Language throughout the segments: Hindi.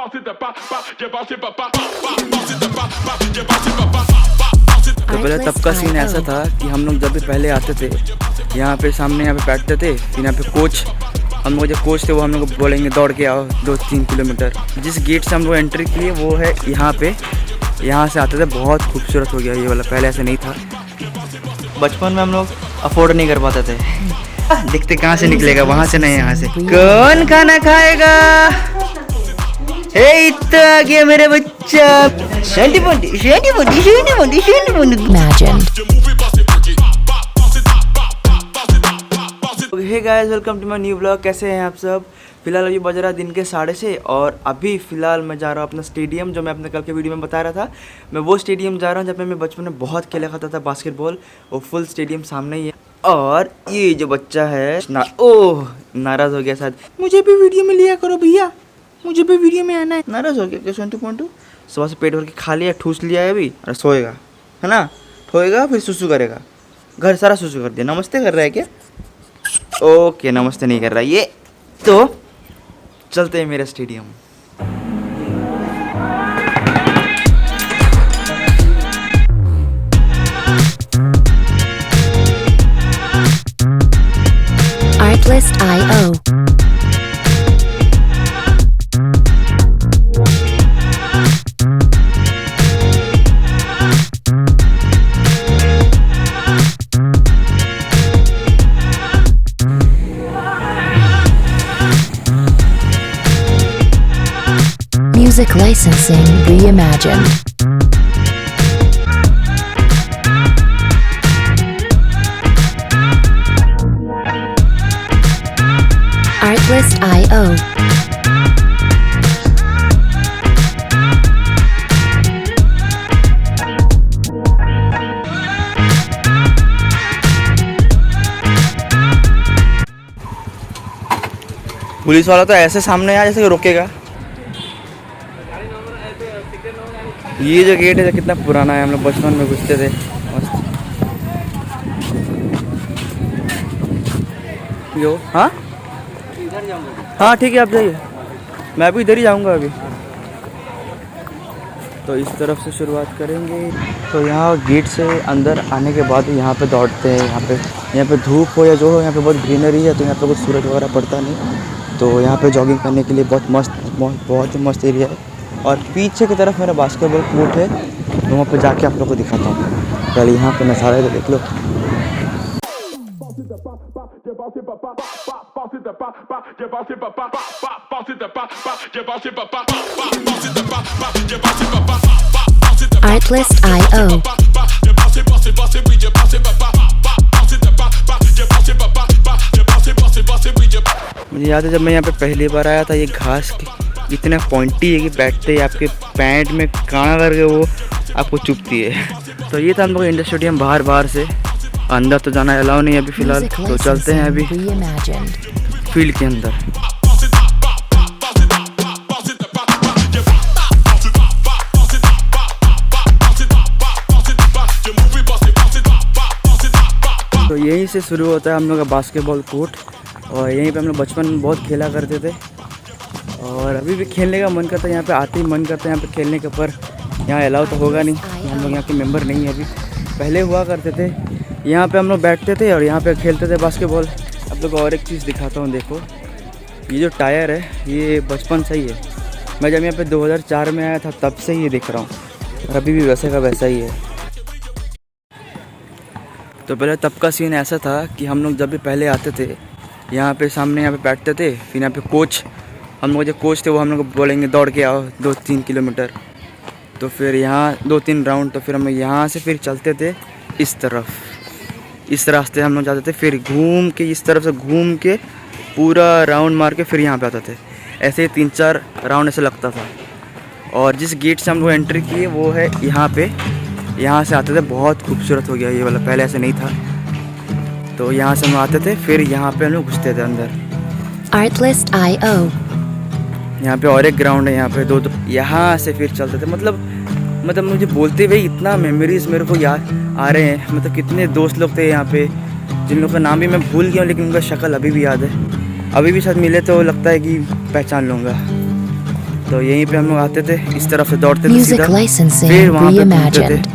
तो पहले तब का सीन ऐसा था कि हम लोग जब भी पहले आते थे यहाँ पे सामने यहाँ पे बैठते थे, फिर यहाँ पे कोच हम लोग जो कोच थे वो हम लोग को बोलेंगे दौड़ के आओ 2-3 किलोमीटर। जिस गेट से हम लोग एंट्री किए वो है यहाँ पे, यहाँ से आते थे। बहुत खूबसूरत हो गया ये वाला, पहले ऐसे नहीं था। बचपन में हम लोग अफोर्ड नहीं कर पाते थे, दिखते कहाँ से निकलेगा, वहाँ से नहीं यहाँ से। कौन खाना खाएगा? हे इतना आ गया मेरे बच्चा। Hey guys, welcome to my new blog. कैसे हैं आप सब? फिलहाल अभी बज रहा दिन के 6:30 और अभी फ़िलहाल मैं जा रहा हूँ अपना स्टेडियम, जो मैं अपने कल के वीडियो में बता रहा था। मैं वो स्टेडियम जा रहा हूँ जब मैं बचपन में बहुत खेला करता था बास्केटबॉल। वो फुल स्टेडियम सामने ही है। और ये जो बच्चा है ओह नाराज़ हो गया शायद, मुझे भी वीडियो में लिया करो भैया, मुझे भी वीडियो में आना है। नाराज़ हो गया क्या? 20.2 सुबह से पेट भर के खा लिया, ठूस लिया है अभी और सोएगा, है ना? सोएगा फिर सुसु करेगा, घर सारा सुसु कर दिया। नमस्ते कर रहा है क्या? ओके, नमस्ते नहीं कर रहा ये। तो चलते हैं मेरे stadium. Artlist.io Music licensing reimagined. Artlist.io police वाला तो ऐसे सामने आया जैसे कि रोकेगा। ये जो गेट है कितना पुराना है, हम लोग बचपन में घुसते थे मस्त। यो हाँ हाँ ठीक है, आप जाइए, मैं भी इधर ही जाऊंगा अभी। तो इस तरफ से शुरुआत करेंगे। तो यहाँ गेट से अंदर आने के बाद यहाँ पे दौड़ते हैं। यहाँ पे धूप हो या जो हो, यहाँ पे बहुत ग्रीनरी है, तो यहाँ पे कुछ सूरज वगैरह पड़ता नहीं। तो यहाँ पे जॉगिंग करने के लिए बहुत ही मस्त एरिया है। और पीछे की तरफ मेरा बास्केटबॉल कोर्ट है, तो वहाँ पे जाके आप लोग को दिखाता हूँ। पहले यहाँ पे नज़ारा तो देख लो। Artlist.io मुझे याद है जब मैं यहाँ पे पहली बार आया था, ये घास इतना पॉइंटी है कि बैठते ही आपके पैंट में काना करके वो आपको चुभती है। तो ये था हम लोग इंडोर स्टेडियम। बाहर से अंदर तो जाना अलाउ नहीं है अभी फ़िलहाल, तो चलते हैं अभी फील्ड के अंदर। तो यहीं से शुरू होता है हम लोग का बास्केटबॉल कोर्ट, और यहीं पे हम लोग बचपन में बहुत खेला करते थे। और अभी भी खेलने का मन करता है, यहाँ पे आते ही मन करता है यहाँ पे खेलने का, पर यहाँ अलाउ तो होगा नहीं, हम लोग यहाँ के मेंबर नहीं है अभी। पहले हुआ करते थे, यहाँ पे हम लोग बैठते थे और यहाँ पे खेलते थे बास्केटबॉल। अब लोग और एक चीज़ दिखाता हूँ, देखो ये जो टायर है ये बचपन से ही है। मैं जब यहाँ पे 2004 में आया था तब से ही देख रहा हूँ, और अभी भी वैसे का वैसा ही है। तो पहले तब का सीन ऐसा था कि हम लोग जब भी पहले आते थे यहाँ पे सामने यहाँ पे बैठते थे, फिर यहाँ पे कोच हम लोग जो कोच थे वो हम लोग को बोलेंगे दौड़ के आओ 2-3 किलोमीटर। तो फिर यहाँ 2-3 राउंड, तो फिर हम यहाँ से फिर चलते थे इस तरफ, इस रास्ते हम लोग जाते थे, फिर घूम के इस तरफ से घूम के पूरा राउंड मार के फिर यहाँ पे आते थे। ऐसे ही 3-4 राउंड ऐसे लगता था। और जिस गेट से हम लोग एंट्री किए वो है यहाँ पे, यहाँ से आते थे। बहुत खूबसूरत हो गया ये वाला, पहले ऐसे नहीं था। तो यहाँ से हम आते थे, फिर यहाँ पे हम लोग घुसते थे अंदर। Artlist.io यहाँ पे और एक ग्राउंड है, यहाँ पे दो यहाँ से फिर चलते थे। मतलब मुझे बोलते हुए इतना मेमोरीज मेरे को याद आ रहे हैं। मतलब कितने दोस्त लोग थे यहाँ पे, जिन लोगों का नाम भी मैं भूल गया हूँ, लेकिन उनका शक्ल अभी भी याद है। अभी भी साथ मिले तो लगता है कि पहचान लूँगा। तो यहीं पे हम लोग आते थे, इस तरफ से दौड़ते थे Music सीधा, licensing फिर वहाँ पे घूमते थे। reimagined.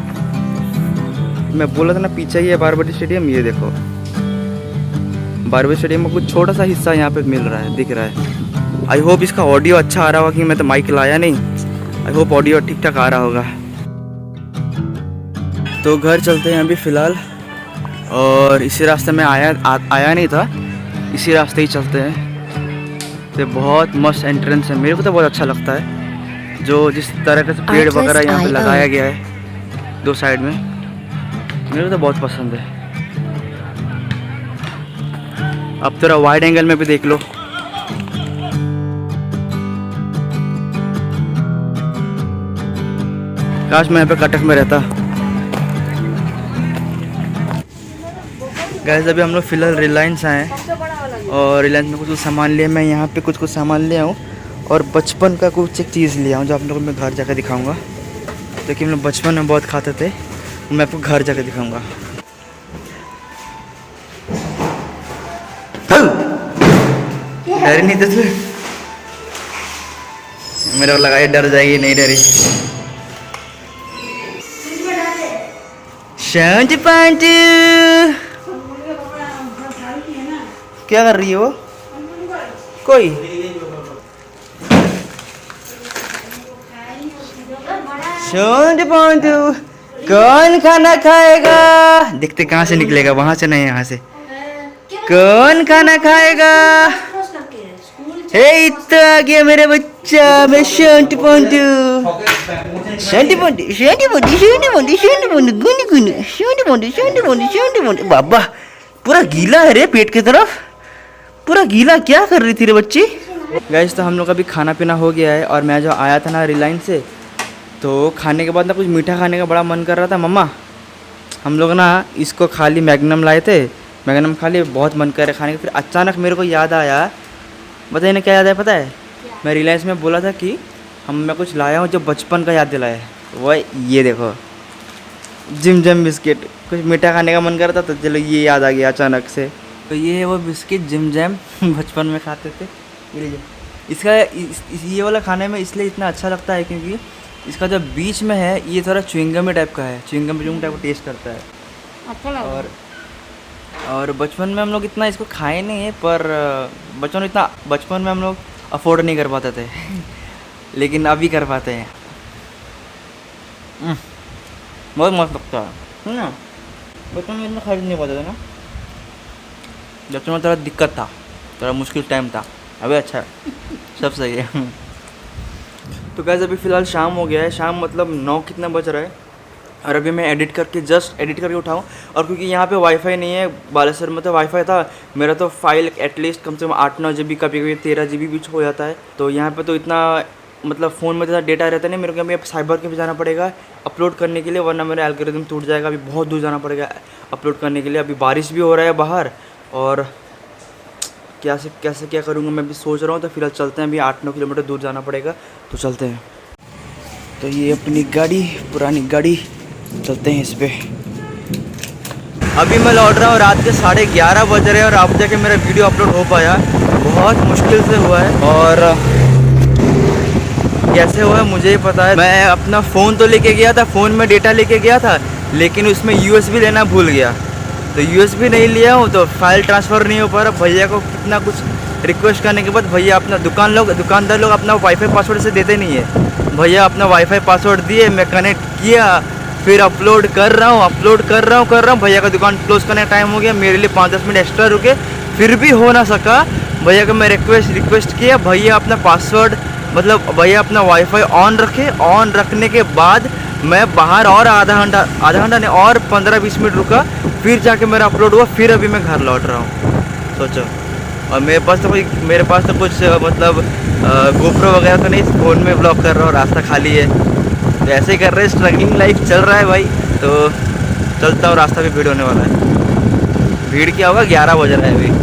मैं बोला था ना पीछे ही है बारबटी स्टेडियम, ये देखो बारबटी स्टेडियम में कुछ छोटा सा हिस्सा यहाँ पे मिल रहा है, दिख रहा है। आई होप इसका ऑडियो अच्छा आ रहा होगा, कि मैं तो माइक लाया नहीं। आई होप ऑडियो ठीक ठाक आ रहा होगा। तो घर चलते हैं अभी फ़िलहाल, और इसी रास्ते में आया नहीं था, इसी रास्ते ही चलते हैं। तो बहुत मस्त एंट्रेंस है, मेरे को तो बहुत अच्छा लगता है जो जिस तरह से पेड़ वगैरह यहाँ पे लगाया गया है दो साइड में, मेरे को तो बहुत पसंद है। अब थोड़ा वाइड एंगल में भी देख लो। काश मैं यहाँ पे कटक में रहता। गाइस अभी हम लोग फ़िलहाल रिलायंस आए हैं, और रिलायंस में कुछ सामान लिए। मैं यहाँ पे कुछ सामान ले आऊँ, और बचपन का कुछ एक चीज़ ले आऊँ जो आप लोगों को मैं घर जाकर दिखाऊंगा। तो कि हम लोग बचपन में बहुत खाते थे, मैं आपको घर जाकर दिखाऊंगा। डरी नहीं तो मेरे को लगा ये डर जाएगी, नहीं डरी। शांति पांटू क्या कर रही हो? कोई शांति पांटू कौन खाना खाएगा? देखते कहाँ से निकलेगा, वहां से नहीं, यहाँ से। कौन खाना खाएगा? हे इतना आ गया मेरा बच्चा, मैं शांति पांटू। शांति पांटू शांति पांटू शांति पांटू शांति पांटू गुनी गुनी शांति पांटू शांति पांटू शांति पांटू। बाबा पूरा गीला है रे, पेट की तरफ पूरा गीला। क्या कर रही थी रे बच्ची? गाइस तो हम लोग का भी खाना पीना हो गया है, और मैं जो आया था ना रिलायंस से, तो खाने के बाद ना कुछ मीठा खाने का बड़ा मन कर रहा था। मम्मा हम लोग ना इसको खा ली, मैग्नम लाए थे, मैग्नम खा लिए, बहुत मन कर रहा खाने का। फिर अचानक मेरे को याद आया, बताइए ना क्या याद है? पता है मैं रिलायंस में बोला था कि मैं कुछ लाया हूँ जो बचपन का याद दिलाया है। वह ये देखो जिम जम बिस्किट, कुछ मीठा खाने का मन कर रहा था, तो चलो ये याद आ गया अचानक से। तो ये है वो बिस्किट जिम जैम बचपन में खाते थे। ये लीजिए, इसका ये वाला खाने में इसलिए इतना अच्छा लगता है क्योंकि इसका जो बीच में है ये थोड़ा च्युइंगम टाइप का है, च्युइंगम टाइप का टेस्ट करता है। अच्छा और बचपन में हम लोग इतना इसको खाए नहीं है, पर बचपन में हम लोग अफोर्ड नहीं कर पाते थे लेकिन अभी कर पाते हैं। बहुत मस्त लगता है ना। बचपन में इतना खरीद नहीं पाते थे ना, बचपन में थोड़ा दिक्कत था, थोड़ा मुश्किल टाइम था। अभी अच्छा है, सब सही है। तो गाइस अभी फ़िलहाल शाम हो गया है, शाम मतलब 9 कितना बज रहा है, और अभी मैं जस्ट एडिट करके उठाऊँ। और क्योंकि यहाँ पे वाईफाई नहीं है, बालेश्वर में तो वाईफाई था मेरा, तो फाइल एटलीस्ट कम से कम 8-9 GB, कभी कभी 13 GB भी हो जाता है। तो यहाँ पे तो इतना मतलब फ़ोन में ज़्यादा डेटा रहता नहीं, मेरे को अभी साइबर के भी जाना पड़ेगा अपलोड करने के लिए, वरना मेरा एल्गोरिथम टूट जाएगा। अभी बहुत दूर जाना पड़ेगा अपलोड करने के लिए। अभी बारिश भी हो रहा है बाहर, और कैसे क्या करूँगा मैं भी सोच रहा हूँ। तो फिलहाल चलते हैं, अभी 8-9 किलोमीटर दूर जाना पड़ेगा, तो चलते हैं। तो ये अपनी गाड़ी, पुरानी गाड़ी, चलते हैं इस पर। अभी मैं लौट रहा हूँ, रात के 11:30 बज रहे हैं, और अब जाके मेरा वीडियो अपलोड हो पाया। बहुत मुश्किल से हुआ है, और कैसे हुआ है मुझे ही पता है। मैं अपना फ़ोन तो लेके गया था, फ़ोन में डेटा लेके गया था, लेकिन उसमें USB लेना भूल गया। तो USB नहीं लिया हूँ, तो फाइल ट्रांसफ़र नहीं हो पा रहा। भैया को कितना कुछ रिक्वेस्ट करने के बाद भैया अपना दुकानदार लोग अपना वाईफाई पासवर्ड से देते नहीं है। भैया अपना वाईफाई पासवर्ड दिए, मैं कनेक्ट किया, फिर अपलोड कर रहा हूँ। भैया का दुकान क्लोज करने का टाइम हो गया, मेरे लिए 5-10 मिनट एक्स्ट्रा रुके, फिर भी हो ना सका। भैया को मैं रिक्वेस्ट किया, भैया अपना पासवर्ड मतलब भैया अपना वाईफाई ऑन रखने के बाद मैं बाहर और आधा घंटा नहीं, और 15-20 मिनट रुका, फिर जाके मेरा अपलोड हुआ। फिर अभी मैं घर लौट रहा हूँ, सोचो। और मेरे पास तो कुछ मतलब गोप्रो वगैरह तो नहीं, फ़ोन में ब्लॉग कर रहा हूँ, रास्ता खाली है। तो ऐसे ही कर रहे, स्ट्रगलिंग लाइफ चल रहा है भाई। तो चलता हूँ, रास्ता भी भीड़ होने वाला है। भीड़ क्या होगा, 11 बज रहा है अभी।